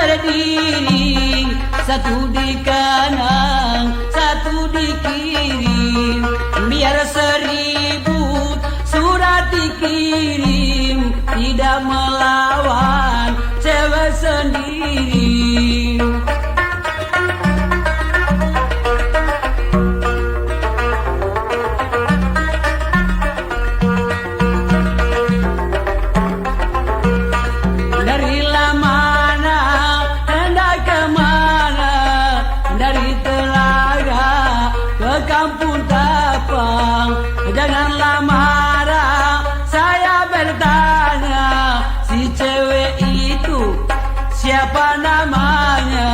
berdiri, satu di kanan, satu di kiri. Biar 1000 surat dikirim, tidak melawan cewek sendiri. Kampung Tapang, janganlah marah, saya bertanya, si cewek itu siapa namanya?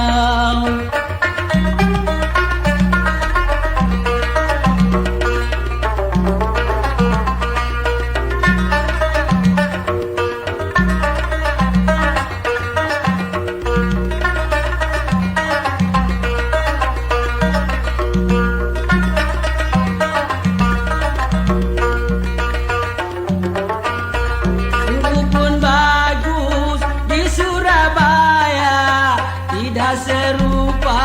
Tidak serupa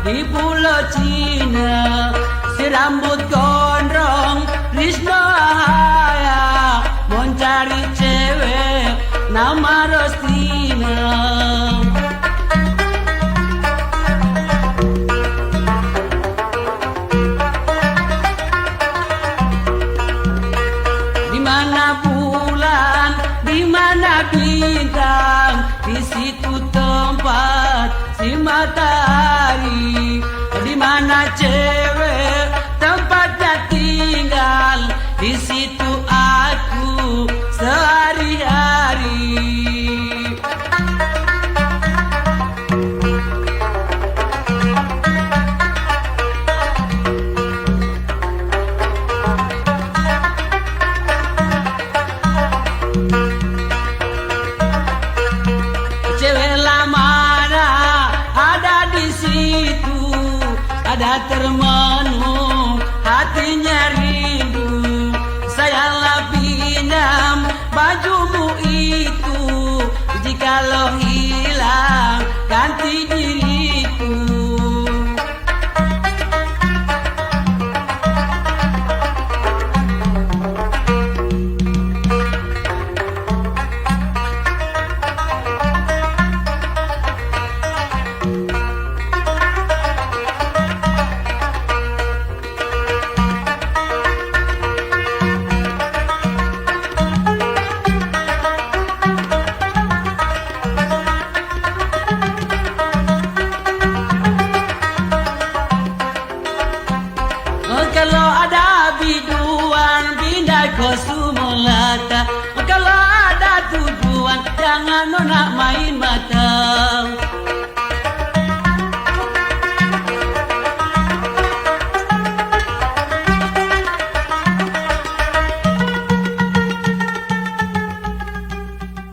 di Pulau Cina, si rambut gondrong Rizno Ahaya mencari cewek nama Rostina. Di mana bulan, di mana bintang, di situ tempat si matahari. Di mana cewek tempatnya tinggal, di situ aku sehari-hari. Ada termenung hatinya rindu, sayanglah pinjam bajumu itu, jikalau hilang ganti diriku. Kalau ada biduan pindah ke Sumolata, kalau ada tujuan jangan nak main mata.